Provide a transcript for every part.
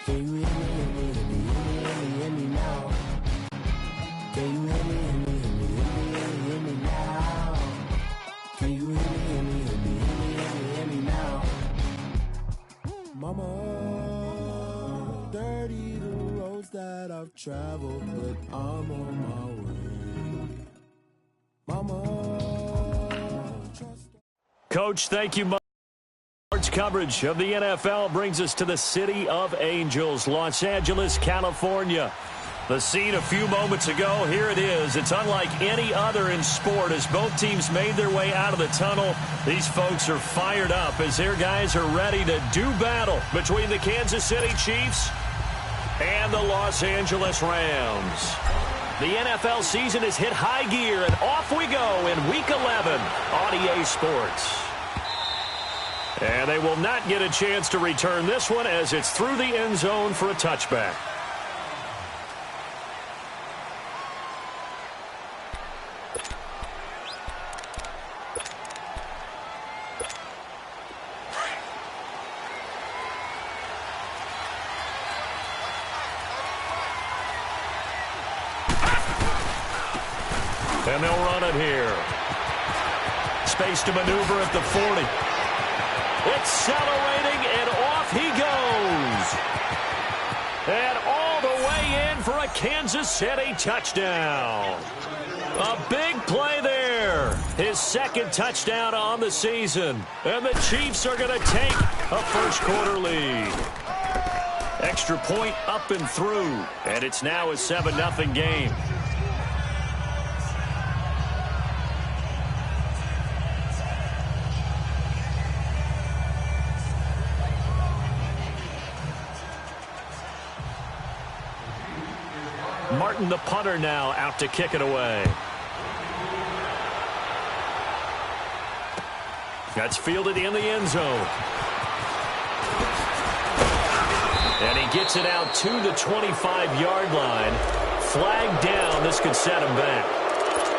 Can you hear me, hear me, hear me, hear me, hear me now? Can you hear me, hear me, hear me, hear me, hear me now? Can you hear me, hear me, hear me, hear me, hear me, hear me now? Mama, dirty the roads that I've traveled, but I'm on my way. Mama, Coach, thank you much. Coverage of the NFL brings us to the City of Angels, Los Angeles, California. The scene a few moments ago, here it is. It's unlike any other in sport as both teams made their way out of the tunnel. These folks are fired up as their guys are ready to do battle between the Kansas City Chiefs and the Los Angeles Rams. The NFL season has hit high gear, and off we go in Week 11 on EA Sports. And they will not get a chance to return this one as it's through the end zone for a touchback. And they'll run it here. Space to maneuver at the 40. Accelerating, and off he goes. And all the way in for a Kansas City touchdown. A big play there. His second touchdown on the season. And the Chiefs are going to take a first-quarter lead. Extra point up and through. And it's now a 7-0 game. Martin, the punter, now out to kick it away. That's fielded in the end zone. And he gets it out to the 25-yard line. Flag down. This could set him back.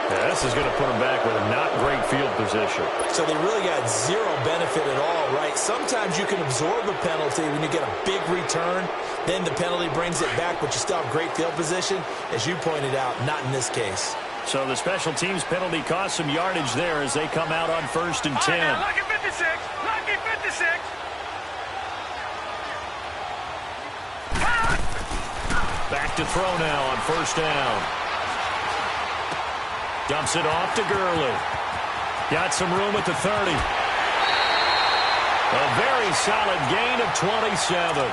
Yeah, this is going to put him back with a not great field position. So they really got zero benefit at all, right? Sometimes you can absorb a penalty when you get a big return. Then the penalty brings it back, but you still have great field position. As you pointed out, not in this case. So the special teams penalty cost some yardage there as they come out on 1st and 10. Right, lucky 56. Lucky 56. Back to throw now on 1st down. Dumps it off to Gurley. Got some room at the 30. A very solid gain of 27.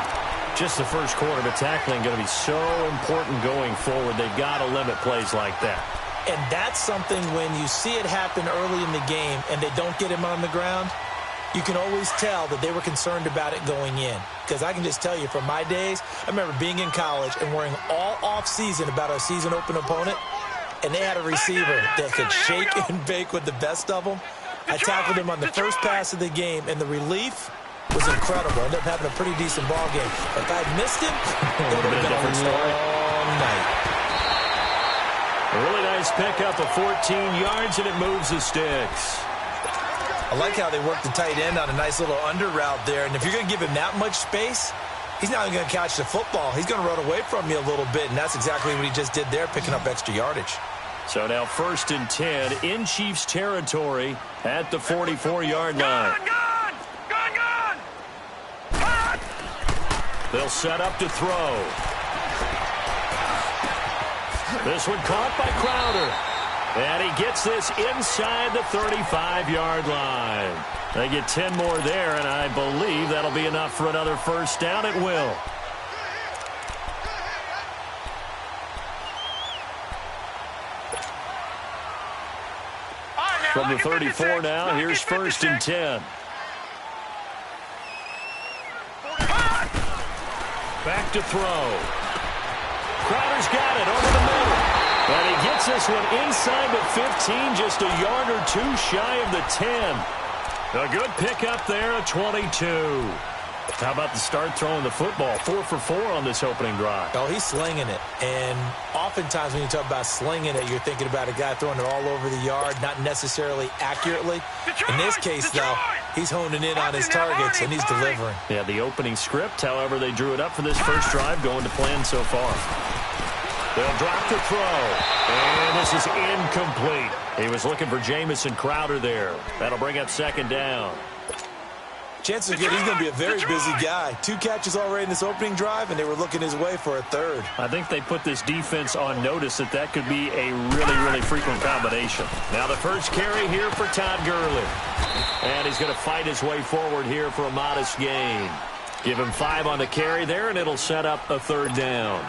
Just the first quarter, but tackling going to be so important going forward. They've got to limit plays like that. And that's something when you see it happen early in the game and they don't get him on the ground, you can always tell that they were concerned about it going in. Because I can just tell you from my days, I remember being in college and worrying all off-season about our season open opponent, and they had a receiver that could shake and bake with the best of them. I tackled him on the first pass of the game, and the relief was incredible. Ended up having a pretty decent ball game. If I'd missed him, it would have been a long night. A really nice pickup of 14 yards, and it moves the sticks. I like how they work the tight end on a nice little under route there. And if you're going to give him that much space, he's not even going to catch the football. He's going to run away from you a little bit, and that's exactly what he just did there, picking up extra yardage. So now 1st and 10 in Chiefs territory at the 44-yard line. Gone! They'll set up to throw. This one caught by Crowder. And he gets this inside the 35-yard line. They get 10 more there, and I believe that'll be enough for another first down. It will. From the 34 now, here's 1st and 10. Back to throw. Crowder's got it over the middle. And he gets this one inside the 15, just a yard or two shy of the 10. A good pickup there at 22. How about the start throwing the football? 4 for 4 on this opening drive. Oh, he's slinging it. And oftentimes when you talk about slinging it, you're thinking about a guy throwing it all over the yard, not necessarily accurately. In this case, though, He's honing in on his targets, and he's delivering. Yeah, the opening script, however, they drew it up for this first drive, going to plan so far. They'll drop the throw, and this is incomplete. He was looking for Jamison Crowder there. That'll bring up second down. Chances are good he's going to be a very busy guy. 2 catches already in this opening drive, and they were looking his way for a third. I think they put this defense on notice that could be a really, really frequent combination. Now the first carry here for Todd Gurley. And he's going to fight his way forward here for a modest gain. Give him 5 on the carry there, and it'll set up a third down.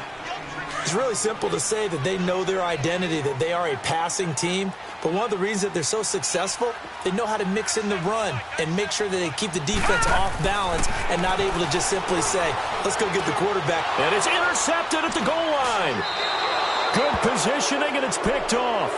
It's really simple to say that they know their identity, that they are a passing team. But one of the reasons that they're so successful, they know how to mix in the run and make sure that they keep the defense off balance and not able to just simply say, let's go get the quarterback. And it's intercepted at the goal line. Good positioning, and it's picked off.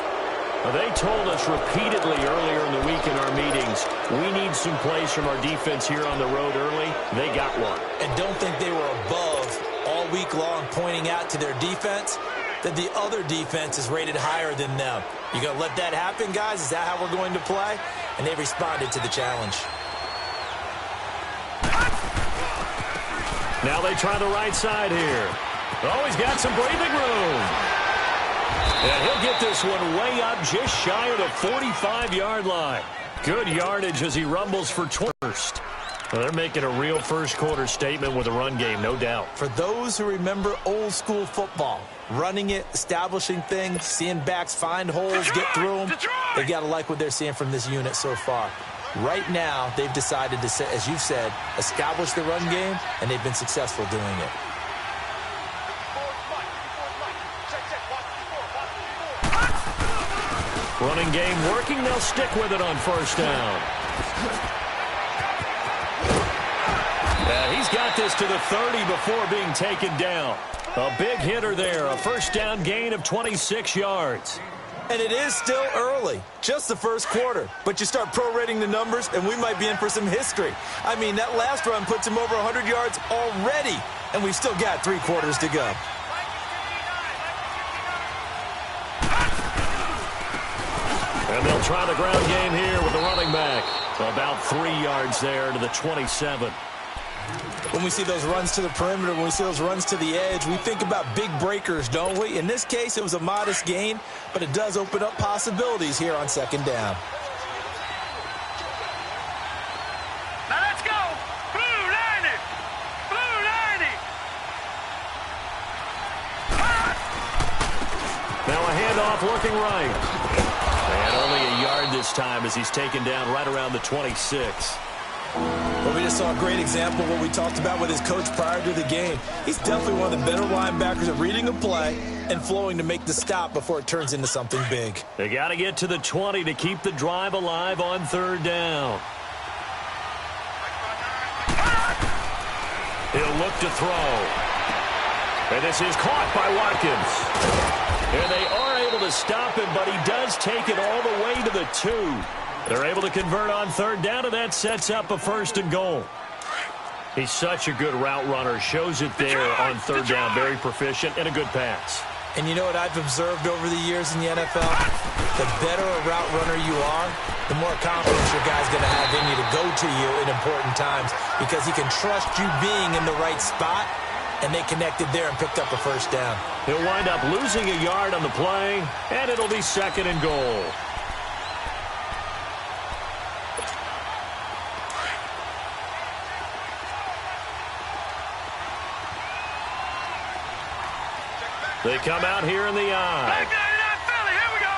They told us repeatedly earlier in the week in our meetings, we need some plays from our defense here on the road early. They got one. And don't think they were above all week long pointing out to their defense that the other defense is rated higher than them. You going to let that happen, guys? Is that how we're going to play? And they responded to the challenge. Now they try the right side here. Oh, he's got some breathing room. And he'll get this one way up just shy of the 45-yard line. Good yardage as he rumbles for first. Well, they're making a real first-quarter statement with a run game, no doubt. For those who remember old-school football, running it, establishing things, seeing backs find holes, get through them, they got to like what they're seeing from this unit so far. Right now, they've decided to, as you've said, establish the run game, and they've been successful doing it. Running game working. They'll stick with it on first down. He's got this to the 30 before being taken down. A big hitter there. A first down gain of 26 yards. And it is still early, just the first quarter. But you start prorating the numbers, and we might be in for some history. I mean, that last run puts him over 100 yards already, and we've still got 3 quarters to go. And they'll try the ground game here with the running back. About 3 yards there to the 27. When we see those runs to the perimeter, when we see those runs to the edge, we think about big breakers, don't we? In this case, it was a modest gain, but it does open up possibilities here on second down. Now let's go. Blue 90. Blue 90. Now a handoff looking right. And only a yard this time as he's taken down right around the 26. Well, we just saw a great example of what we talked about with his coach prior to the game. He's definitely one of the better linebackers at reading a play and flowing to make the stop before it turns into something big. They got to get to the 20 to keep the drive alive on third down. He'll look to throw. And this is caught by Watkins. And they are able to stop him, but he does take it all the way to the 2. They're able to convert on third down, and that sets up a first and goal. He's such a good route runner. Shows it there on third down. Very proficient and a good pass. And you know what I've observed over the years in the NFL? The better a route runner you are, the more confidence your guy's going to have in you to go to you in important times because he can trust you being in the right spot, and they connected there and picked up a first down. He'll wind up losing a yard on the play, and it'll be second and goal. They come out here in the eye. Back 99 Philly. Here we go.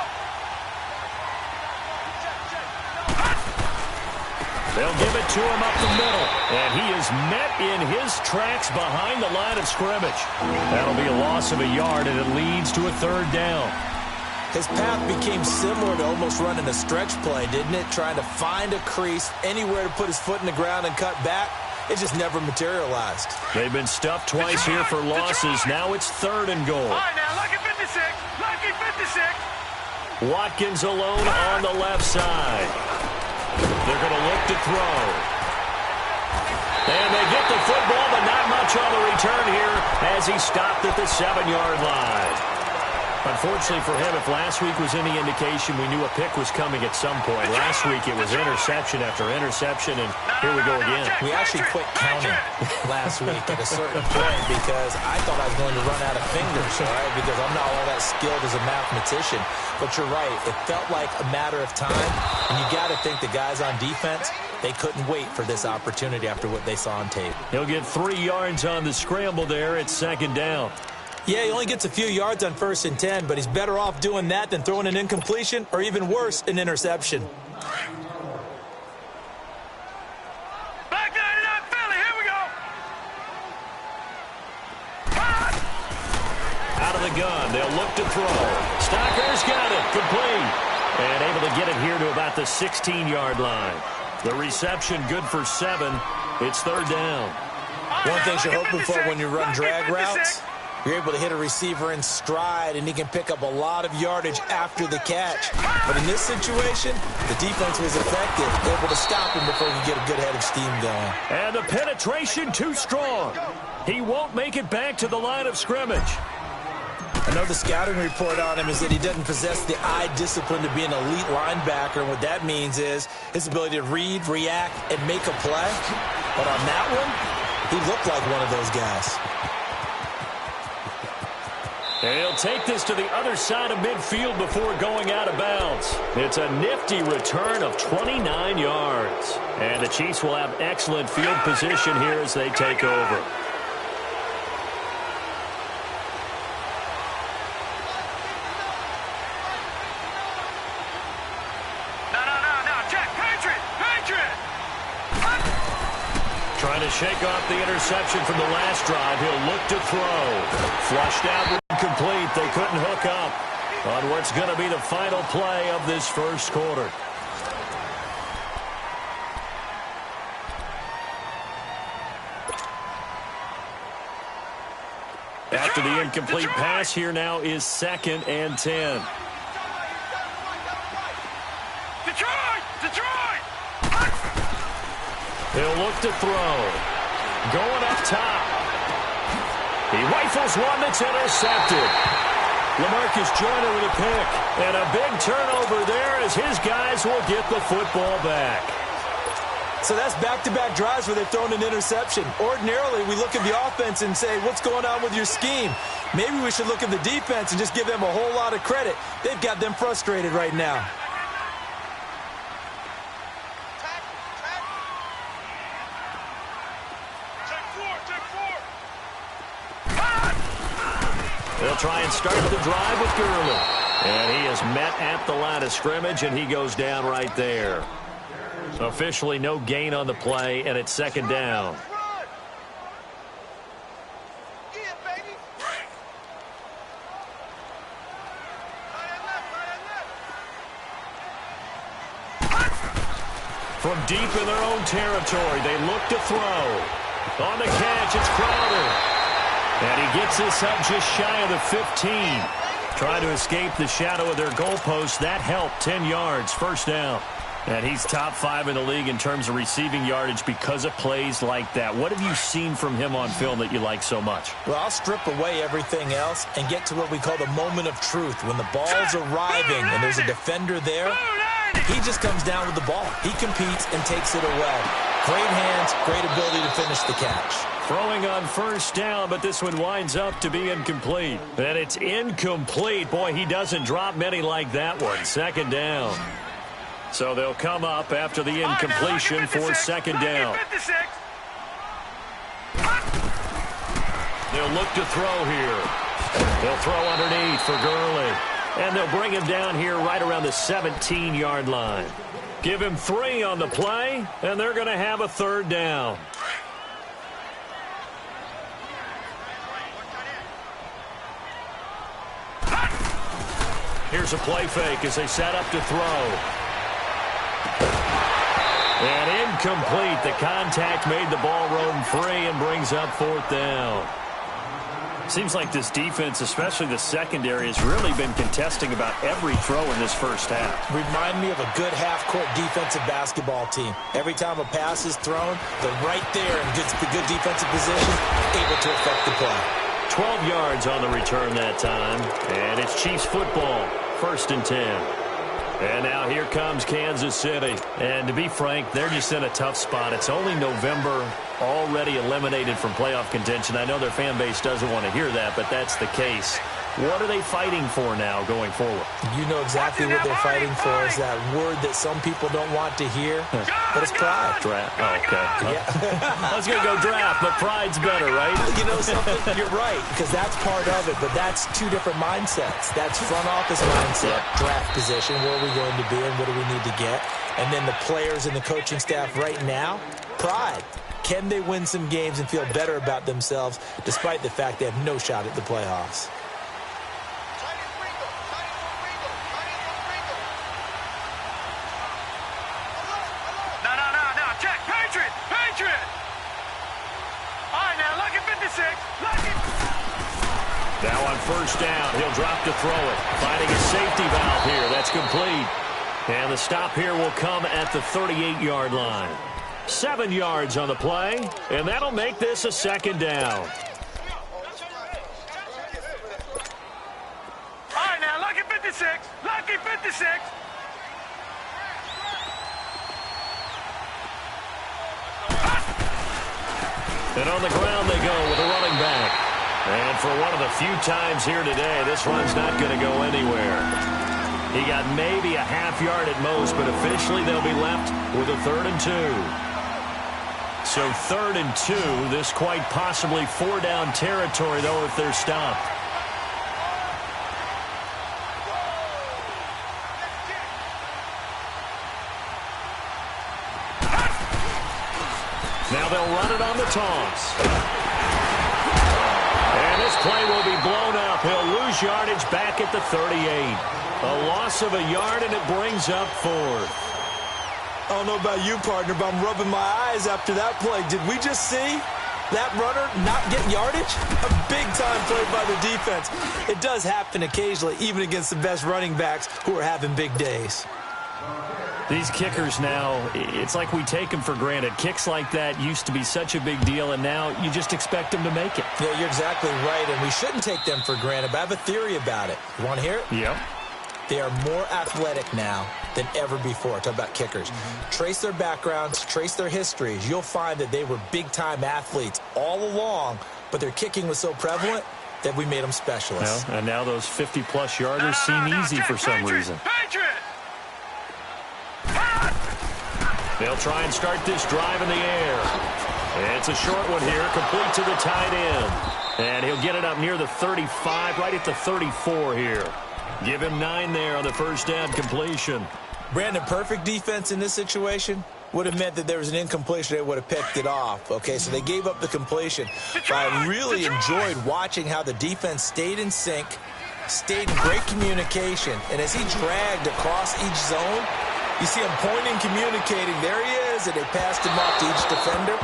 They'll give it to him up the middle. And he is met in his tracks behind the line of scrimmage. That'll be a loss of a yard, and it leads to a third down. His path became similar to almost running a stretch play, didn't it? Trying to find a crease, anywhere to put his foot in the ground and cut back. It just never materialized. They've been stuffed twice here for losses. Now it's third and goal. All right, now, lucky 56. Lucky 56. Watkins alone on the left side. They're going to look to throw. And they get the football, but not much on the return here as he stopped at the 7-yard line. Unfortunately for him, if last week was any indication, we knew a pick was coming at some point. Last week it was interception after interception, and here we go again. We actually quit counting last week at a certain point because I thought I was going to run out of fingers, all right, because I'm not all that skilled as a mathematician. But you're right. It felt like a matter of time, and you got to think the guys on defense, they couldn't wait for this opportunity after what they saw on tape. He'll get 3 yards on the scramble there at second down. Yeah, he only gets a few yards on 1st and 10, but he's better off doing that than throwing an incompletion or even worse, an interception. Back 99 Philly, here we go. Out of the gun, they'll look to throw. Stocker's got it, complete. And able to get it here to about the 16-yard line. The reception good for 7. It's 3rd down. One thing you're hoping for when you run drag routes, you're able to hit a receiver in stride, and he can pick up a lot of yardage after the catch. But in this situation, the defense was effective, able to stop him before he could get a good head of steam going. And the penetration too strong. He won't make it back to the line of scrimmage. I know the scouting report on him is that he doesn't possess the eye discipline to be an elite linebacker, and what that means is his ability to read, react, and make a play. But on that one, he looked like one of those guys. And he'll take this to the other side of midfield before going out of bounds. It's a nifty return of 29 yards. And the Chiefs will have excellent field position here as they take over. Trying to shake off the interception from the last drive. He'll look to throw. Flushed out, incomplete. They couldn't hook up on what's going to be the final play of this first quarter. After the incomplete pass, here now is 2nd and 10. He'll look to throw. Going up top. He rifles one that's intercepted. LaMarcus Joyner with a pick. And a big turnover there as his guys will get the football back. So that's back-to-back drives where they've thrown an interception. Ordinarily, we look at the offense and say, what's going on with your scheme? Maybe we should look at the defense and just give them a whole lot of credit. They've got them frustrated right now. They'll try and start the drive with Gurley. And he is met at the line of scrimmage, and he goes down right there. Officially no gain on the play, and it's 2nd down. From deep in their own territory, they look to throw. On the catch, it's Crowder. And he gets this up just shy of the 15. Trying to escape the shadow of their goalpost. That helped. 10 yards, 1st down. And he's top 5 in the league in terms of receiving yardage because of plays like that. What have you seen from him on film that you like so much? Well, I'll strip away everything else and get to what we call the moment of truth. When the ball's arriving and there's a defender there, he just comes down with the ball. He competes and takes it away. Great hands, great ability to finish the catch. Throwing on 1st down, but this one winds up to be incomplete. And it's incomplete. Boy, he doesn't drop many like that one. 2nd down. So they'll come up after the incompletion for 2nd down. They'll look to throw here. They'll throw underneath for Gurley. And they'll bring him down here right around the 17-yard line. Give him 3 on the play, and they're going to have a 3rd down. Here's a play fake as they set up to throw. And incomplete. The contact made the ball roam free and brings up 4th down. Seems like this defense, especially the secondary, has really been contesting about every throw in this first half. Remind me of a good half-court defensive basketball team. Every time a pass is thrown, they're right there in good defensive position, able to affect the play. 12 yards on the return that time. And it's Chiefs football, 1st and 10. And now here comes Kansas City. And to be frank, they're just in a tough spot. It's only November, already eliminated from playoff contention. I know their fan base doesn't want to hear that, but that's the case. What are they fighting for now going forward? You know exactly what they're fighting for. Is that word that some people don't want to hear, but it's pride. Draft. Oh, okay. Yeah. I was going to go draft, but pride's better, right? You know something? You're right, because that's part of it, but that's two different mindsets. That's front office mindset, draft position, where are we going to be and what do we need to get? And then the players and the coaching staff right now, pride. Can they win some games and feel better about themselves despite the fact they have no shot at the playoffs? Now on 1st down, he'll drop to throw it. Finding a safety valve here. That's complete. And the stop here will come at the 38-yard line. 7 yards on the play, and that'll make this a 2nd down. All right, now, lucky 56. Lucky 56. And on the ground they go with a running back. And for one of the few times here today, this run's not going to go anywhere. He got maybe a half yard at most, but officially they'll be left with a 3rd and 2. So 3rd and 2, this quite possibly 4-down territory, though, if they're stopped. Now they'll run it on the toss. And this play will be blown up. He'll lose yardage back at the 38. A loss of a yard, and it brings up 4th. I don't know about you, partner, but I'm rubbing my eyes after that play. Did we just see that runner not get yardage? A big-time play by the defense. It does happen occasionally, even against the best running backs who are having big days. These kickers now, it's like we take them for granted. Kicks like that used to be such a big deal, and now you just expect them to make it. Yeah, you're exactly right, and we shouldn't take them for granted, but I have a theory about it. You want to hear it? Yep. They are more athletic now than ever before. Talk about kickers. Trace their backgrounds, trace their histories. You'll find that they were big-time athletes all along, but their kicking was so prevalent that we made them specialists. Well, and now those 50-plus yarders seem easy for some reason. They'll try and start this drive in the air. It's a short one here, complete to the tight end. And he'll get it up near the 35, right at the 34 here. Give him 9 there on the 1st down completion. Brandon, perfect defense in this situation would have meant that there was an incompletion. They would have picked it off. Okay, so they gave up the completion. But I really enjoyed watching how the defense stayed in sync, stayed in great communication. And as he dragged across each zone, you see him pointing, communicating. There he is, and they passed him off to each defender.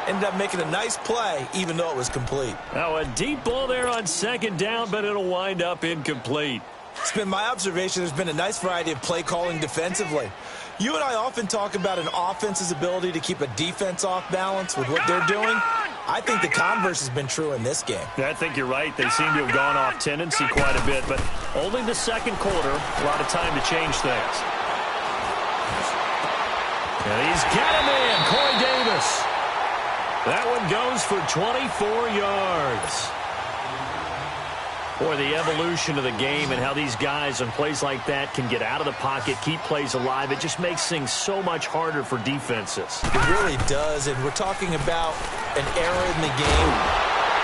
Ended up making a nice play, even though it was complete. Now a deep ball there on 2nd down, but it'll wind up incomplete. It's been my observation there's been a nice variety of play calling defensively. You and I often talk about an offense's ability to keep a defense off balance with what they're doing. I think the converse has been true in this game. I think you're right. They seem to have gone off tendency quite a bit, but only the 2nd quarter, a lot of time to change things. And he's got him in, Corey Davis. That one goes for 24 yards. Boy, the evolution of the game and how these guys on plays like that can get out of the pocket, keep plays alive, it just makes things so much harder for defenses. It really does, and we're talking about an era in the game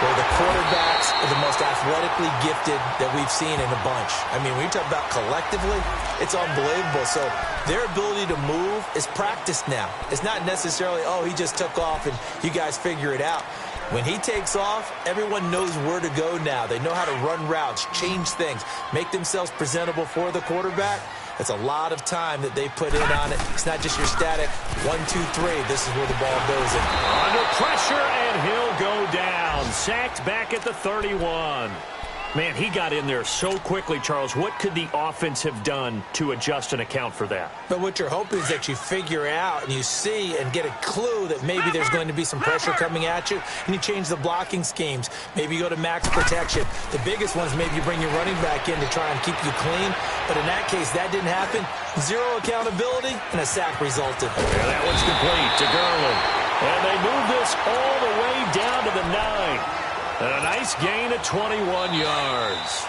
where the quarterbacks are the most athletically gifted that we've seen in a bunch. I mean, when you talk about collectively, it's unbelievable. So their ability to move is practiced now. It's not necessarily, oh, he just took off and you guys figure it out. When he takes off, everyone knows where to go now. They know how to run routes, change things, make themselves presentable for the quarterback. It's a lot of time that they put in on it. It's not just your static 1, 2, 3. This is where the ball goes in. Under pressure, and he'll go down. Sacked back at the 31. Man, he got in there so quickly, Charles. What could the offense have done to adjust and account for that? But what you're hoping is that you figure out and you see and get a clue that maybe there's going to be some pressure coming at you, and you change the blocking schemes. Maybe you go to max protection. The biggest one is maybe you bring your running back in to try and keep you clean. But in that case, that didn't happen. Zero accountability, and a sack resulted. Yeah, that one's complete to Gurley. And they move this all the way down to the 9. And a nice gain of 21 yards.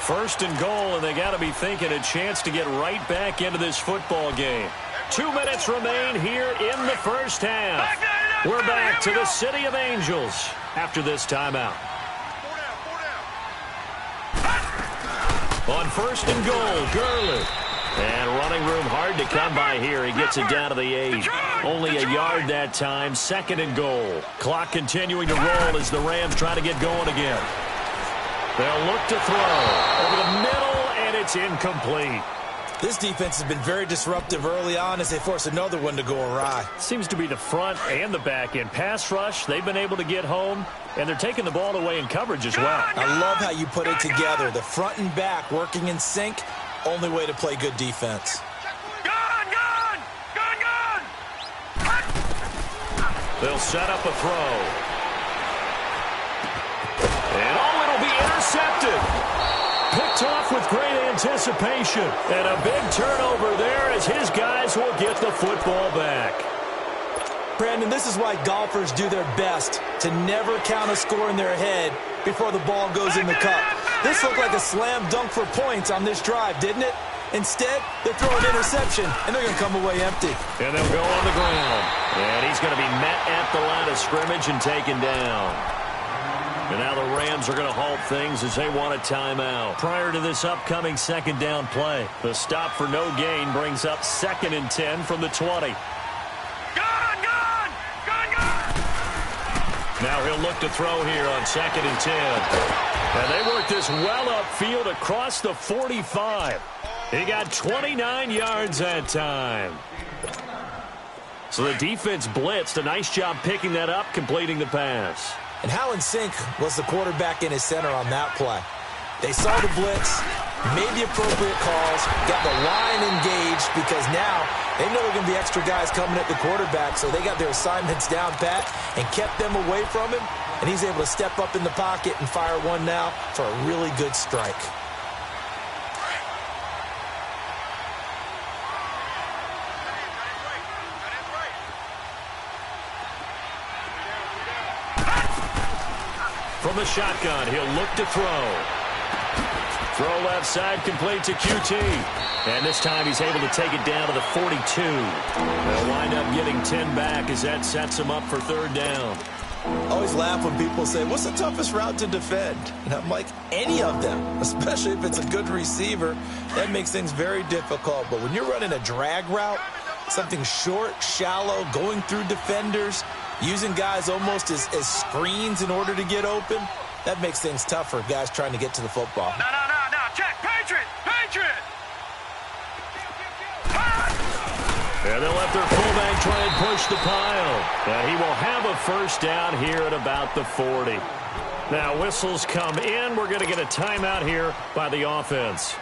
First and goal, and they got to be thinking a chance to get right back into this football game. 2 minutes remain here in the first half. We're back to the City of Angels after this timeout. On first and goal, Gurley. And running room hard to come by here. He gets it down to the 8. Only a yard that time. Second and goal. Clock continuing to roll as the Rams try to get going again. They'll look to throw. Over the middle, and it's incomplete. This defense has been very disruptive early on as they force another one to go awry. Seems to be the front and the back end. Pass rush, they've been able to get home, and they're taking the ball away in coverage as well. I love how you put it together. The front and back working in sync. Only way to play good defense. Gun! They'll set up a throw. And it'll be intercepted. Picked off with great anticipation. And a big turnover there as his guys will get the football back. Brandon, this is why golfers do their best to never count a score in their head before the ball goes in the cup. This looked like a slam dunk for points on this drive, didn't it? Instead, they're throwing interception, and they're going to come away empty. And they'll go on the ground. And he's going to be met at the line of scrimmage and taken down. And now the Rams are going to halt things as they want a timeout. Prior to this upcoming second down play, the stop for no gain brings up 2nd and 10 from the 20. Now he'll look to throw here on 2nd and 10. And they work this well upfield across the 45. He got 29 yards that time. So the defense blitzed. A nice job picking that up, completing the pass. And how in sync was the quarterback in his center on that play? They saw the blitz, made the appropriate calls, got the line engaged because now they know there are going to be extra guys coming at the quarterback, so they got their assignments down pat and kept them away from him, and he's able to step up in the pocket and fire one now for a really good strike. From the shotgun, he'll look to throw. Throw left side, complete to QT. And this time he's able to take it down to the 42. They'll wind up getting 10 back as that sets him up for third down. I always laugh when people say, what's the toughest route to defend? And I'm like, any of them, especially if it's a good receiver. That makes things very difficult. But when you're running a drag route, something short, shallow, going through defenders, using guys almost as screens in order to get open, that makes things tough for guys trying to get to the football. No. Check. Patriot. And they'll let their fullback try and push the pile. And he will have a first down here at about the 40. Now whistles come in. We're going to get a timeout here by the offense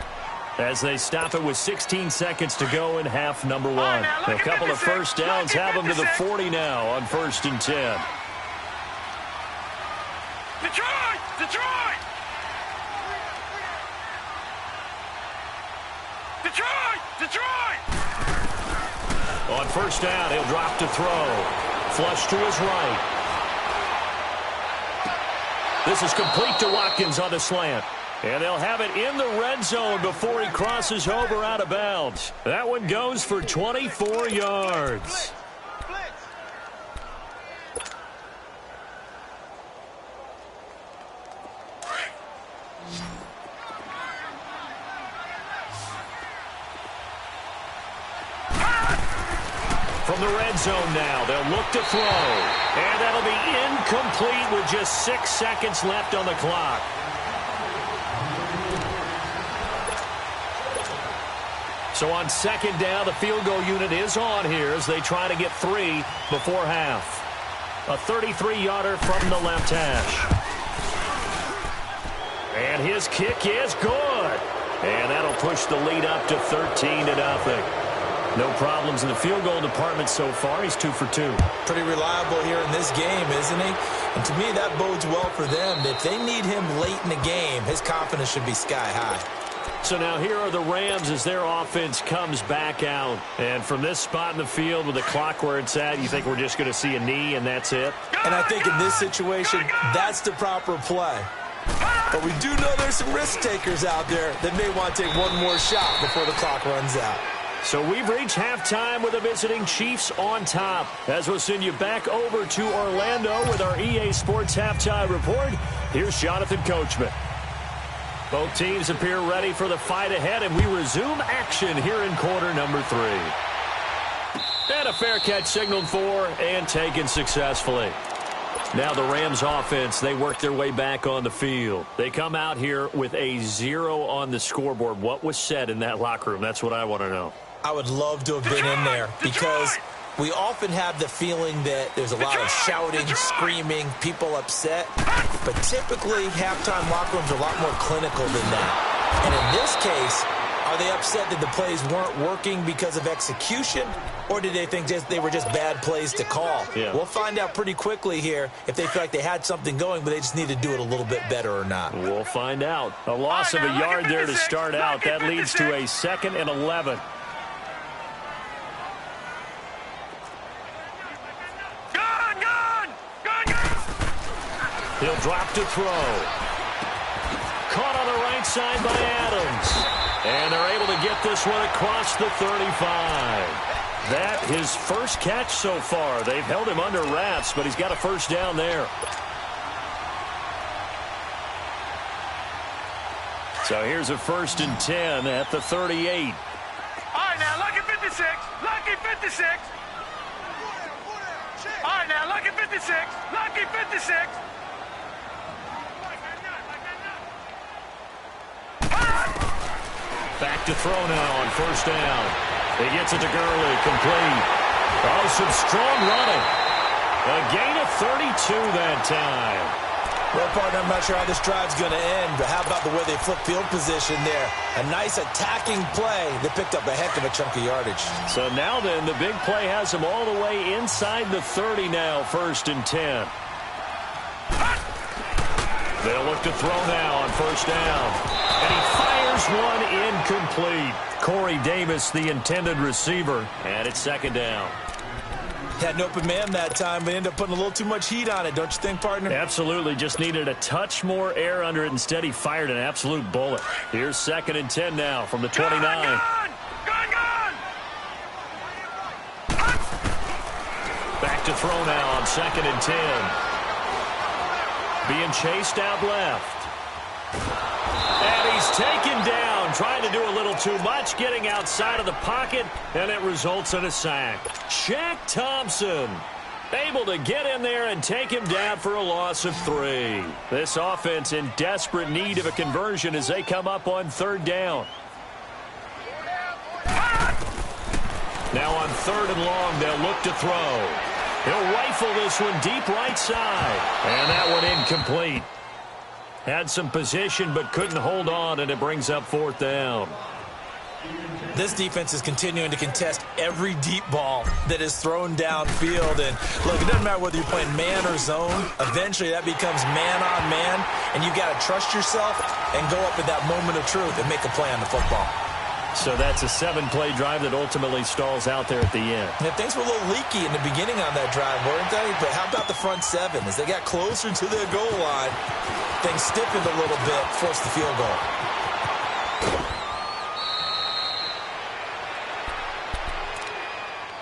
as they stop it with 16 seconds to go in half number 1. A couple of first downs have them to the 40 now on 1st and 10. Detroit! On first down, he'll drop to throw. Flush to his right. This is complete to Watkins on the slant. And they'll have it in the red zone before he crosses over out of bounds. That one goes for 24 yards. From the red zone now, they'll look to throw. And that'll be incomplete with just 6 seconds left on the clock. So on second down, the field goal unit is on here as they try to get 3 before half. A 33-yarder from the left hash. And And his kick is good. And that'll push the lead up to 13-0. No problems in the field goal department so far. He's 2 for 2. Pretty reliable here in this game, isn't he? And to me, that bodes well for them. If they need him late in the game, his confidence should be sky high. So now here are the Rams as their offense comes back out. And from this spot in the field with the clock where it's at, you think we're just going to see a knee and that's it? And I think in this situation, that's the proper play. But we do know there's some risk takers out there that may want to take one more shot before the clock runs out. So we've reached halftime with the visiting Chiefs on top. As we'll send you back over to Orlando with our EA Sports Halftime Report, here's Jonathan Coachman. Both teams appear ready for the fight ahead, and we resume action here in quarter number 3. And a fair catch signaled for and taken successfully. Now the Rams offense, they work their way back on the field. They come out here with a 0 on the scoreboard. What was said in that locker room? That's what I want to know. I would love to have been in there because we often have the feeling that there's a lot of shouting, screaming, people upset. But typically, halftime locker rooms are a lot more clinical than that. And in this case, are they upset that the plays weren't working because of execution? Or did they think they were just bad plays to call? Yeah. We'll find out pretty quickly here if they feel like they had something going, but they just need to do it a little bit better or not. We'll find out. A loss of a yard there to start out. That leads to a 2nd and 11. He'll drop to throw. Caught on the right side by Adams. And they're able to get this one across the 35. That his first catch so far. They've held him under wraps, but he's got a first down there. So here's a 1st and 10 at the 38. All right, now, lucky 56. Lucky 56. All right, now, lucky 56. Lucky 56. Back to throw now on 1st down. He gets it to Gurley, complete. Oh, some strong running. A gain of 32 that time. Well, partner, I'm not sure how this drive's going to end, but how about the way they flip field position there? A nice attacking play that picked up a heck of a chunk of yardage. So now then, the big play has him all the way inside the 30 now, 1st and 10. They'll look to throw now on 1st down. And he fires one incomplete. Corey Davis, the intended receiver, and it's 2nd down. Had an open man that time, but ended up putting a little too much heat on it, don't you think, partner? Absolutely. Just needed a touch more air under it. Instead, he fired an absolute bullet. Here's 2nd and 10 now from the 29. Back to throw now on 2nd and 10. Being chased out left. And he's taken down, trying to do a little too much, getting outside of the pocket, and it results in a sack. Shaq Thompson able to get in there and take him down for a loss of 3. This offense in desperate need of a conversion as they come up on 3rd down. Now on 3rd and long, they'll look to throw. He'll rifle this one deep right side. And that one incomplete. Had some position but couldn't hold on, and it brings up 4th down. This defense is continuing to contest every deep ball that is thrown downfield. And look, it doesn't matter whether you're playing man or zone. Eventually that becomes man on man, and you got to trust yourself and go up at that moment of truth and make a play on the football. So that's a 7-play drive that ultimately stalls out there at the end. Yeah, things were a little leaky in the beginning on that drive, weren't they? But how about the front 7? As they got closer to their goal line, things stiffened a little bit, forced the field goal.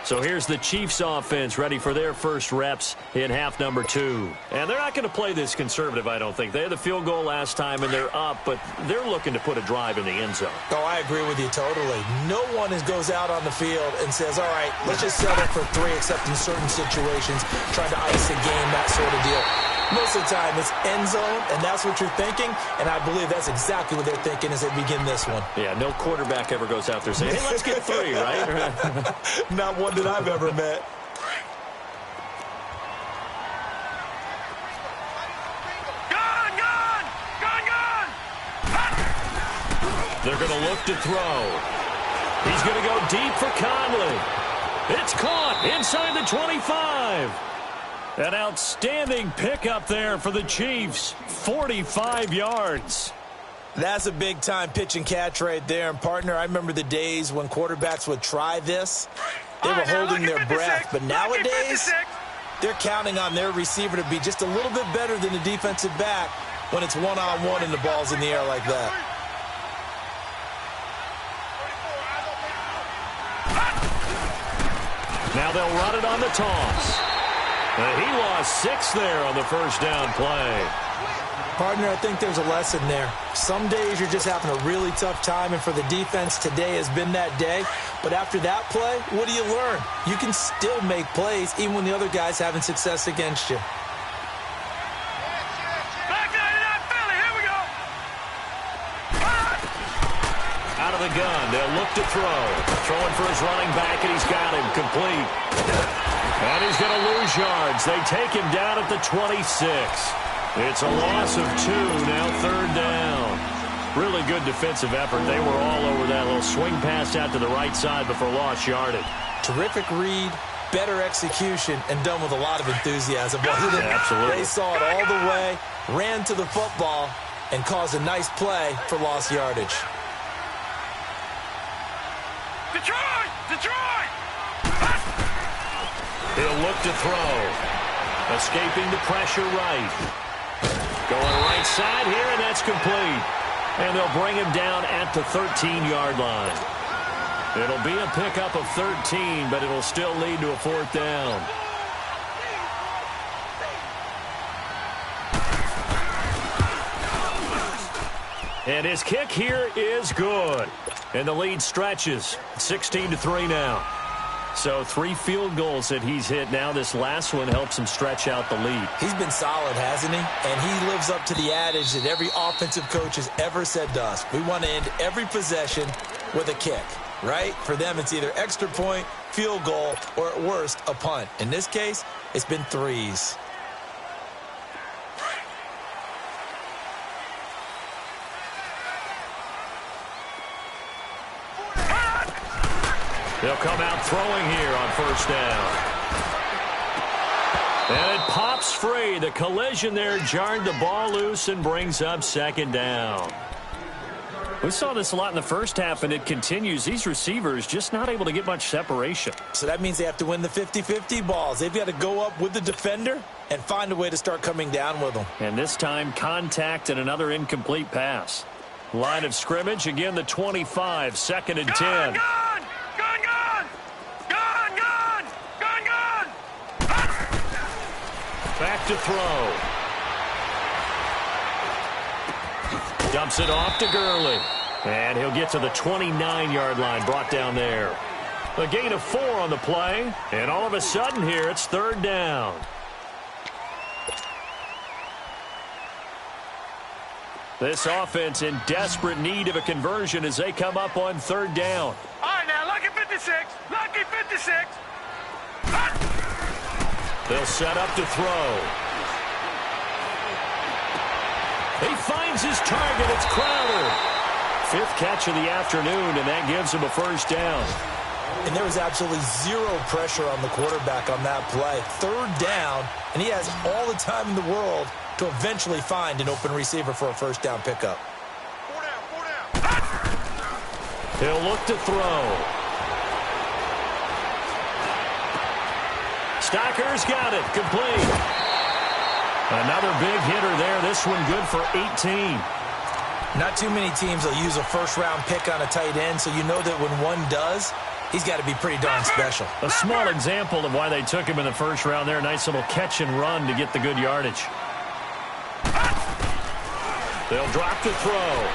So here's the Chiefs offense ready for their first reps in half number 2. And they're not going to play this conservative, I don't think. They had the field goal last time, and they're up, but they're looking to put a drive in the end zone. Oh, I agree with you totally. No one goes out on the field and says, all right, let's just settle for 3, except in certain situations, trying to ice a game, that sort of deal. Most of the time, it's end zone, and that's what you're thinking, and I believe that's exactly what they're thinking as they begin this one. Yeah, no quarterback ever goes out there saying, hey, let's get 3, right? Not one that I've ever met. They're going to look to throw. He's going to go deep for Conley. It's caught inside the 25. An outstanding pickup there for the Chiefs. 45 yards. That's a big-time pitch and catch right there. And, partner, I remember the days when quarterbacks would try this. They were holding their breath. But nowadays, they're counting on their receiver to be just a little bit better than the defensive back when it's one-on-one and the ball's in the air like that. Now they'll run it on the toss. He lost 6 there on the first down play. Partner, I think there's a lesson there. Some days you're just having a really tough time, and for the defense, today has been that day. But after that play, what do you learn? You can still make plays even when the other guy's having success against you. Out of the gun, they'll look to throw. Throwing for his running back, and he's got him complete. And he's going to lose yards. They take him down at the 26. It's a loss of 2, now third down. Really good defensive effort. They were all over that little swing pass out to the right side before lost yardage. Terrific read, better execution, and done with a lot of enthusiasm, wasn't it? Absolutely. They saw it all the way, ran to the football, and caused a nice play for lost yardage. Detroit! Detroit! He'll look to throw. Escaping the pressure right. Going right side here, and that's complete. And they'll bring him down at the 13-yard line. It'll be a pickup of 13, but it'll still lead to a 4th down. And his kick here is good. And the lead stretches. 16-3 now. So 3 field goals that he's hit now. This last one helps him stretch out the lead. He's been solid, hasn't he? And he lives up to the adage that every offensive coach has ever said to us. We want to end every possession with a kick, right? For them, it's either extra point, field goal, or at worst, a punt. In this case, it's been 3s. They'll come out throwing here on first down. And it pops free. The collision there jarred the ball loose and brings up 2nd down. We saw this a lot in the first half, and it continues. These receivers just not able to get much separation. So that means they have to win the 50-50 balls. They've got to go up with the defender and find a way to start coming down with them. And this time, contact and another incomplete pass. Line of scrimmage, again, the 25, 2nd and 10. Back to throw. Dumps it off to Gurley. And he'll get to the 29-yard line, brought down there. A gain of 4 on the play. And all of a sudden here, it's 3rd down. This offense in desperate need of a conversion as they come up on 3rd down. All right, now, lucky 56. Lucky 56. They'll set up to throw. He finds his target. It's Crowder. 5th catch of the afternoon, and that gives him a 1st down. And there was absolutely 0 pressure on the quarterback on that play. 3rd down, and he has all the time in the world to eventually find an open receiver for a 1st down pickup. 4 down. He'll look to throw. Stocker's got it. Complete. Another big hitter there. This one good for 18. Not too many teams will use a 1st-round pick on a tight end, so you know that when one does, he's got to be pretty darn special. A small example of why they took him in the 1st round there. Nice little catch and run to get the good yardage. They'll drop to throw.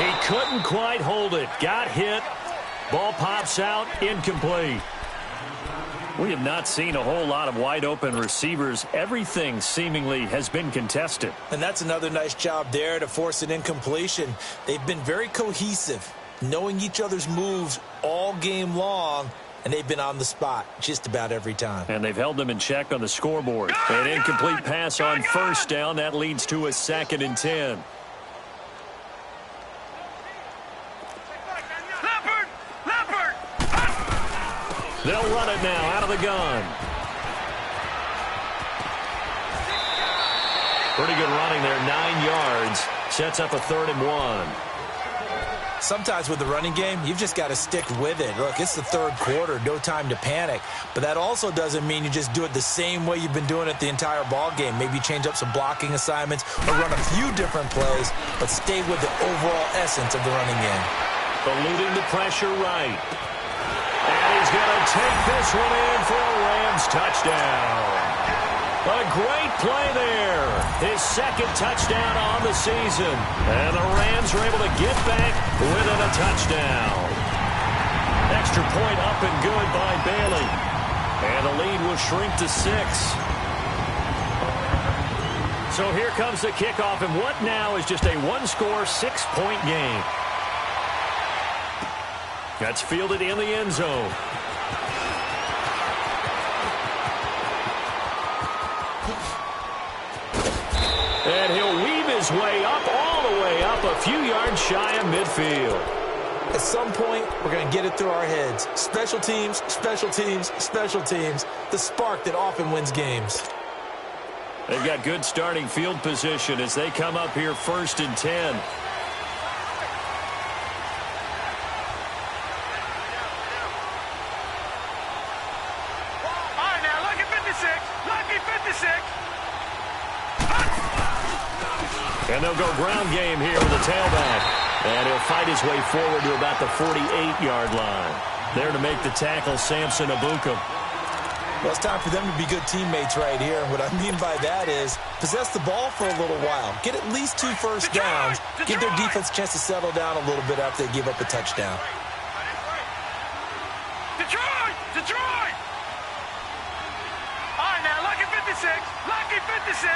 He couldn't quite hold it. Got hit. Ball pops out. Incomplete. We have not seen a whole lot of wide-open receivers. Everything seemingly has been contested. And that's another nice job there to force an incompletion. They've been very cohesive, knowing each other's moves all game long, and they've been on the spot just about every time. And they've held them in check on the scoreboard. An incomplete pass on 1st down. That leads to a 2nd and 10. They'll run it now out of the gun. Pretty good running there, 9 yards. Sets up a 3rd and 1. Sometimes with the running game, you've just got to stick with it. Look, it's the 3rd quarter, no time to panic. But that also doesn't mean you just do it the same way you've been doing it the entire ball game. Maybe change up some blocking assignments or run a few different plays, but stay with the overall essence of the running game. Eluding the pressure right. And he's going to take this one in for a Rams touchdown. A great play there. His 2nd touchdown on the season. And the Rams are able to get back within a touchdown. Extra point up and good by Bailey. And the lead will shrink to 6. So here comes the kickoff, and what now is just a 1-score, 6-point game. That's fielded in the end zone. And he'll weave his way up, all the way up, a few yards shy of midfield. At some point, we're going to get it through our heads. Special teams, special teams, special teams. The spark that often wins games. They've got good starting field position as they come up here 1st and 10. All right, now, lucky 56. Lucky 56. And they'll go ground game here with the tailback. And he'll fight his way forward to about the 48-yard line. There to make the tackle, Samson Ebukam. Well, it's time for them to be good teammates right here. What I mean by that is possess the ball for a little while. Get at least 2 first downs. Give their defense a chance to settle down a little bit after they give up a touchdown. Detroit! Detroit! All right, now, lucky 56. Lucky 56.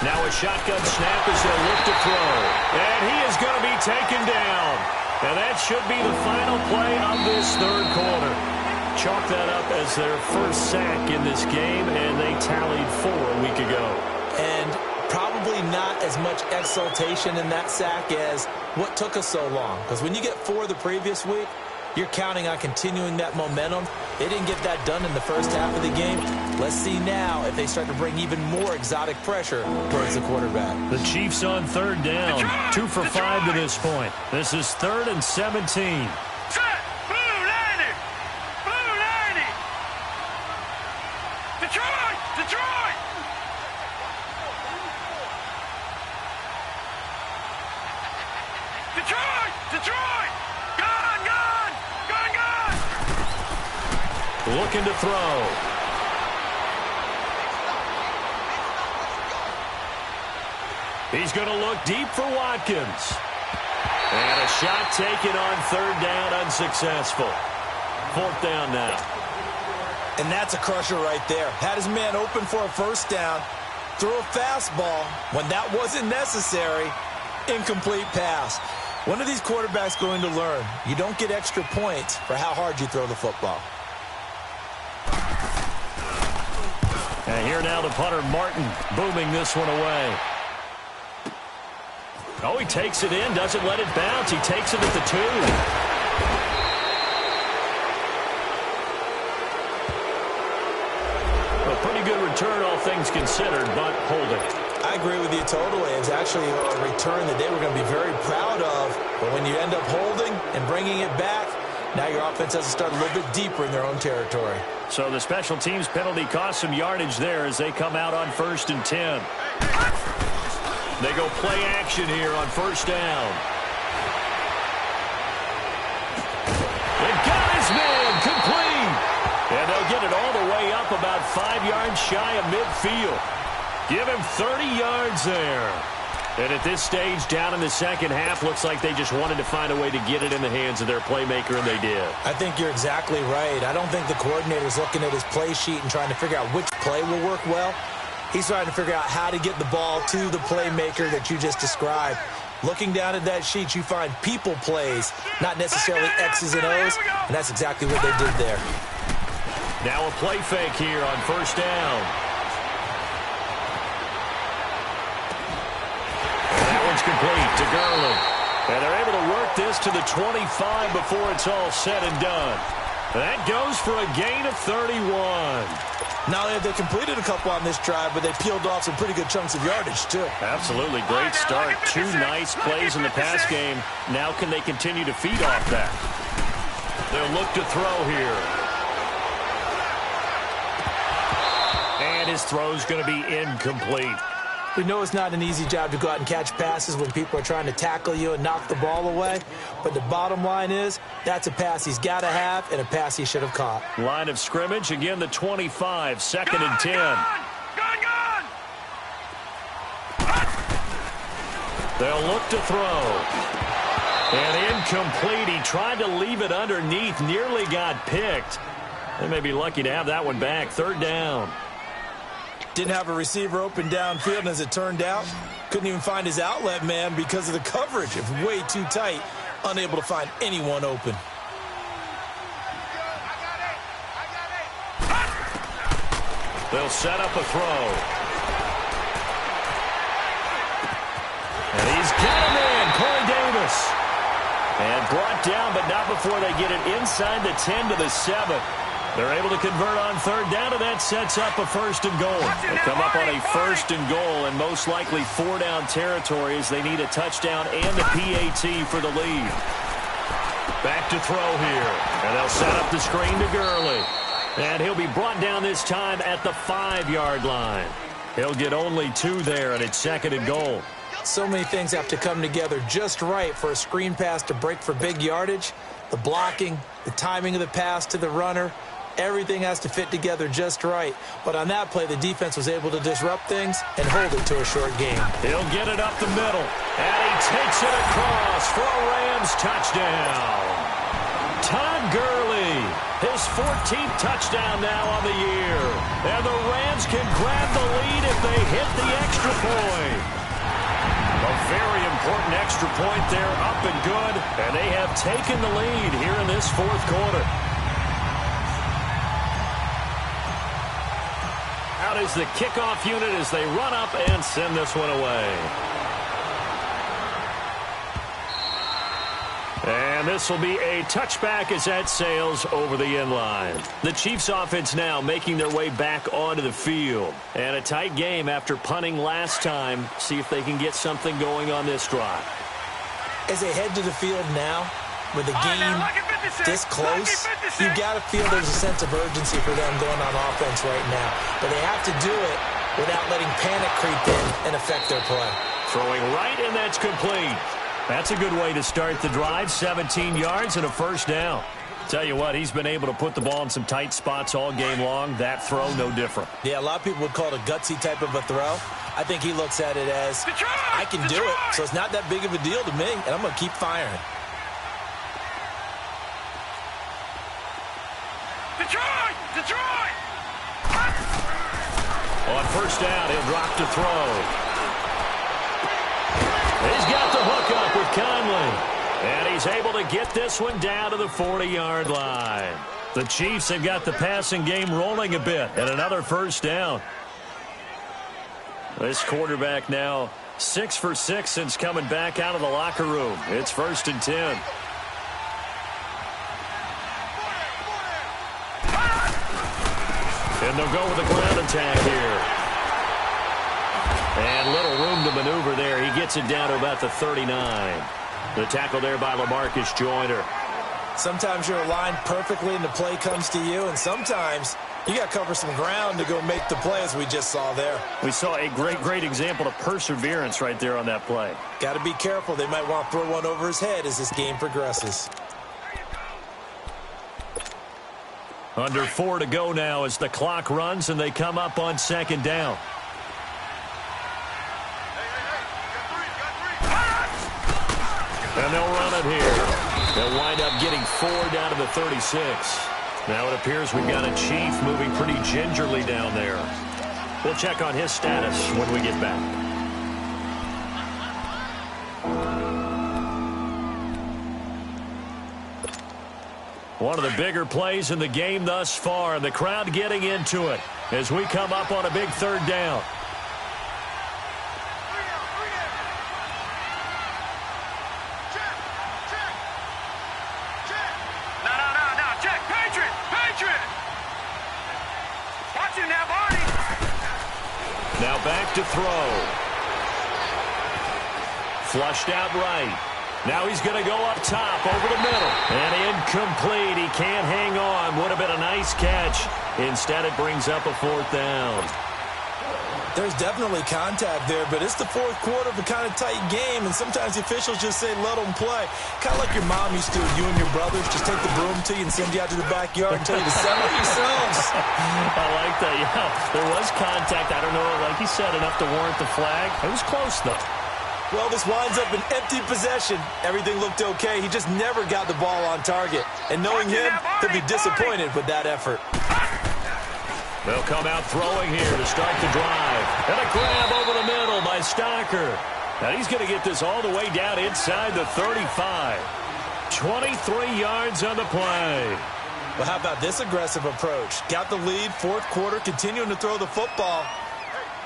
Now a shotgun snap as they'll look to throw. And he is going to be taken down. And that should be the final play of this 3rd quarter. Chalk that up as their first sack in this game, and they tallied 4 a week ago. And probably not as much exultation in that sack as what took us so long. Because when you get 4 the previous week, you're counting on continuing that momentum. They didn't get that done in the first half of the game. Let's see now if they start to bring even more exotic pressure towards the quarterback. The Chiefs on 3rd down. 2 for 5 to this point. This is 3rd and 17. Set! Blue 90! Blue 90! Detroit! Detroit! Detroit! Detroit! Gone! Gone! Gone! Gone! Looking to throw. He's going to look deep for Watkins. And a shot taken on 3rd down, unsuccessful. 4th down now. And that's a crusher right there. Had his man open for a first down. Threw a fastball when that wasn't necessary. Incomplete pass. One of these quarterbacks going to learn. You don't get extra points for how hard you throw the football. And here now the punter, Martin, booming this one away. Oh, he takes it in, doesn't let it bounce. He takes it at the 2. A pretty good return, all things considered, but holding. I agree with you totally. It was actually a return that they were going to be very proud of. But when you end up holding and bringing it back, now your offense has to start a little bit deeper in their own territory. So the special teams penalty cost some yardage there as they come out on 1st and 10. They go play action here on 1st down. They got his man complete. And they'll get it all the way up about 5 yards shy of midfield. Give him 30 yards there. And at this stage, down in the second half, looks like they just wanted to find a way to get it in the hands of their playmaker, and they did. I think you're exactly right. I don't think the coordinator's looking at his play sheet and trying to figure out which play will work well. He's trying to figure out how to get the ball to the playmaker that you just described. Looking down at that sheet, you find people plays, not necessarily X's and O's, and that's exactly what they did there. Now a play fake here on 1st down. It's complete to Gurley. And they're able to work this to the 25 before it's all said and done. That goes for a gain of 31. Not only have they completed a couple on this drive, but they peeled off some pretty good chunks of yardage, too. Absolutely. Great start. Two nice plays in the pass game. Now can they continue to feed off that? They'll look to throw here. And his throw's going to be incomplete. We know it's not an easy job to go out and catch passes when people are trying to tackle you and knock the ball away. But the bottom line is, that's a pass he's got to have and a pass he should have caught. Line of scrimmage, again the 25, 2nd and 10. Gone! They'll look to throw. And incomplete. He tried to leave it underneath, nearly got picked. They may be lucky to have that one back. 3rd down. Didn't have a receiver open downfield, and as it turned out, couldn't even find his outlet man because of the coverage. It was way too tight, unable to find anyone open. They'll set up a throw. And he's got him in, Corey Davis. And brought down, but not before they get it inside the 10 to the 7. They're able to convert on 3rd down, and that sets up a 1st and goal. They come up on a 1st and goal, and most likely 4-down territory as they need a touchdown and a PAT for the lead. Back to throw here, and they'll set up the screen to Gurley. And he'll be brought down this time at the 5-yard line. He'll get only 2 there, and it's 2nd and goal. So many things have to come together just right for a screen pass to break for big yardage. The blocking, the timing of the pass to the runner, everything has to fit together just right. But on that play, the defense was able to disrupt things and hold it to a short game. He'll get it up the middle, and he takes it across for a Rams touchdown. Todd Gurley, his 14th touchdown now on the year. And the Rams can grab the lead if they hit the extra point. A very important extra point there, up and good. And they have taken the lead here in this 4th quarter. Out is the kickoff unit as they run up and send this one away. And this will be a touchback as that sails over the end line. The Chiefs offense now making their way back onto the field. And a tight game after punting last time. See if they can get something going on this drive. As they head to the field now, with the game this close, you've got to feel there's a sense of urgency for them going on offense right now. But they have to do it without letting panic creep in and affect their play. Throwing right, and that's complete. That's a good way to start the drive. 17 yards and a 1st down. Tell you what, he's been able to put the ball in some tight spots all game long. That throw, no different. Yeah, a lot of people would call it a gutsy type of a throw. I think he looks at it as, I can do it, so it's not that big of a deal to me, and I'm going to keep firing. Detroit! On 1st down, he'll drop to throw. He's got the hook up with Conley. And he's able to get this one down to the 40-yard line. The Chiefs have got the passing game rolling a bit. And another 1st down. This quarterback now 6 for 6 since coming back out of the locker room. It's 1st and 10. And they'll go with a ground attack here. And little room to maneuver there. He gets it down to about the 39. The tackle there by LaMarcus Joyner. Sometimes you're aligned perfectly and the play comes to you, and sometimes you got to cover some ground to go make the play, as we just saw there. We saw a great example of perseverance right there on that play. Got to be careful. They might want to throw one over his head as this game progresses. Under 4 to go now as the clock runs and they come up on 2nd down. And they'll run it here. They'll wind up getting 4 down to the 36. Now it appears we've got a Chief moving pretty gingerly down there. We'll check on his status when we get back. One of the bigger plays in the game thus far, and the crowd getting into it as we come up on a big 3rd down. back to throw. Flushed out right. Now he's going to go up top over the middle. And incomplete. He can't hang on. Would have been a nice catch. Instead, it brings up a 4th down. There's definitely contact there, but it's the 4th quarter of a kind of tight game, and sometimes the officials just say, let them play. Kind of like your mom used to, you and your brothers, just take the broom to you and send you out to the backyard and tell you to settle yourselves. I like that, yeah. There was contact. I don't know, like you said, enough to warrant the flag. It was close, though. Well, this winds up an empty possession. Everything looked okay. He just never got the ball on target. And knowing him, he'll be disappointed with that effort. They'll come out throwing here to start the drive. And a grab over the middle by Stocker. Now he's going to get this all the way down inside the 35. 23 yards on the play. Well, how about this aggressive approach? Got the lead, 4th quarter, continuing to throw the football.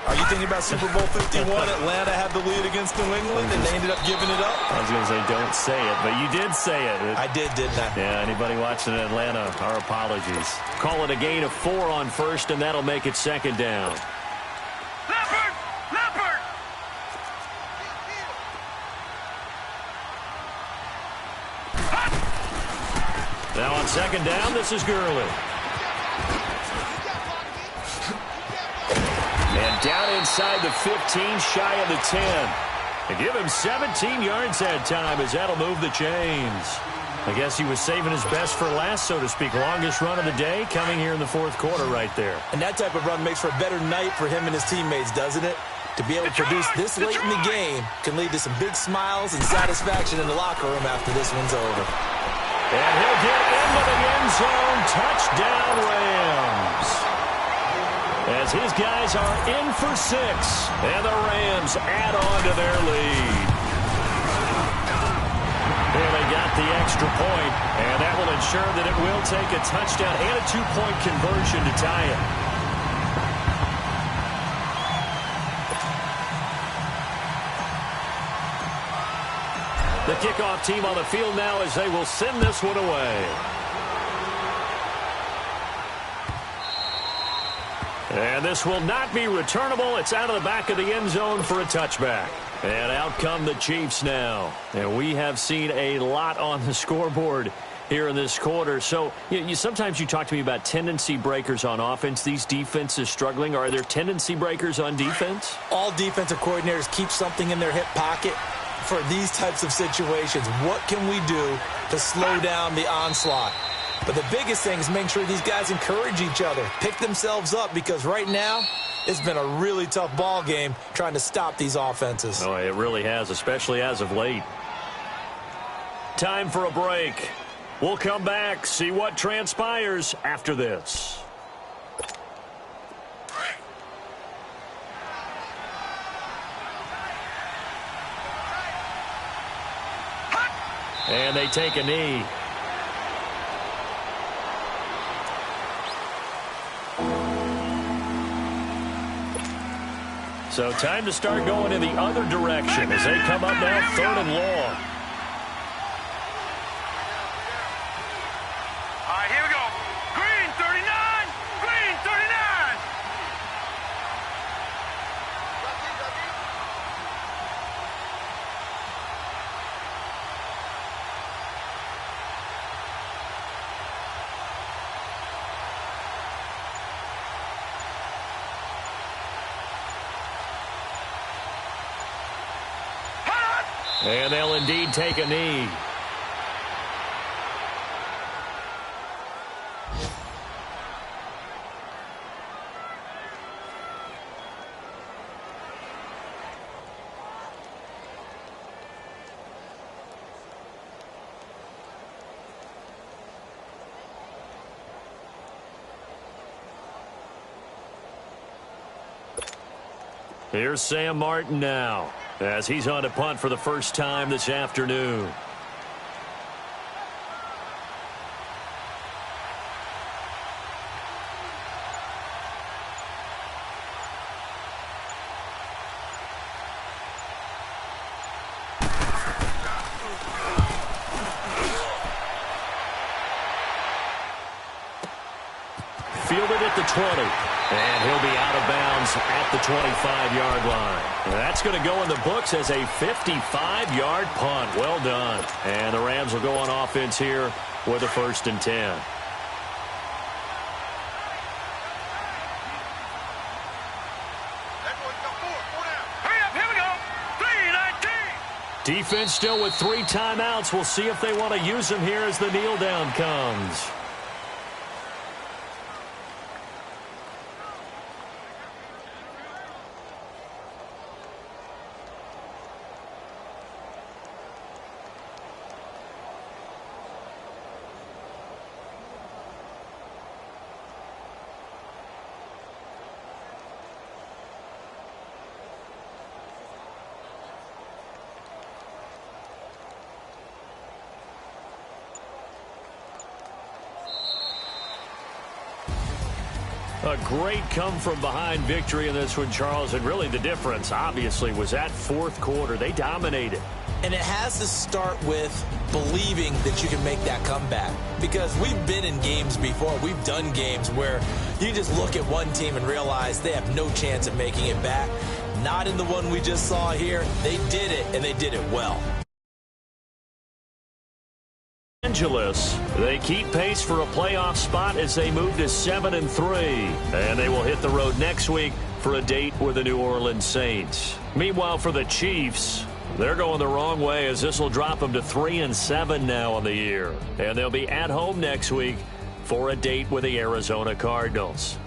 Are you thinking about Super Bowl 51? Atlanta had the lead against New England, and they ended up giving it up? I was going to say, don't say it, but you did say it. I did, didn't I? Yeah, anybody watching in Atlanta, our apologies. Call it a gain of 4 on 1st, and that'll make it 2nd down. Leopard! Leopard! Now on 2nd down, this is Gurley. And down inside the 15, shy of the 10. They give him 17 yards that time as that'll move the chains. I guess he was saving his best for last, so to speak. Longest run of the day coming here in the 4th quarter right there. And that type of run makes for a better night for him and his teammates, doesn't it? To be able to produce this late in the game can lead to some big smiles and satisfaction in the locker room after this one's over. And he'll get into the end zone. Touchdown, Rams. As his guys are in for 6, and the Rams add on to their lead. And they got the extra point, and that will ensure that it will take a touchdown and a 2-point conversion to tie it. The kickoff team on the field now as they will send this one away. And this will not be returnable. It's out of the back of the end zone for a touchback. And out come the Chiefs now. And we have seen a lot on the scoreboard here in this quarter. So sometimes you talk to me about tendency breakers on offense. These defenses struggling. Are there tendency breakers on defense? All defensive coordinators keep something in their hip pocket for these types of situations. What can we do to slow down the onslaught? But the biggest thing is making sure these guys encourage each other, pick themselves up, because right now it's been a really tough ball game trying to stop these offenses. Oh, it really has, especially as of late. Time for a break. We'll come back, see what transpires after this. And they take a knee. So time to start going in the other direction as they come up now 3rd and long. All right, here we go. Green 39. Green 39. And they'll indeed take a knee. Here's Sam Martin now, as he's on to punt for the first time this afternoon. Fielded at the 20. And he'll be out of bounds at the 25-yard line. That's going to go in the books as a 55-yard punt. Well done. And the Rams will go on offense here with a 1st and 10. Defense still with 3 timeouts. We'll see if they want to use them here as the kneel down comes. A great come-from-behind victory in this one, Charles. And really the difference, obviously, was that 4th quarter. They dominated. And it has to start with believing that you can make that comeback. Because we've been in games before. We've done games where you just look at one team and realize they have no chance of making it back. Not in the one we just saw here. They did it, and they did it well. They keep pace for a playoff spot as they move to 7-3. And they will hit the road next week for a date with the New Orleans Saints. Meanwhile, for the Chiefs, they're going the wrong way as this will drop them to 3-7 now on the year. And they'll be at home next week for a date with the Arizona Cardinals.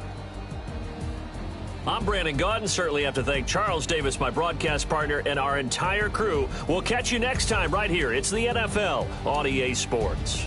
I'm Brandon Gaudin. Certainly have to thank Charles Davis, my broadcast partner, and our entire crew. We'll catch you next time right here. It's the NFL on EA Sports.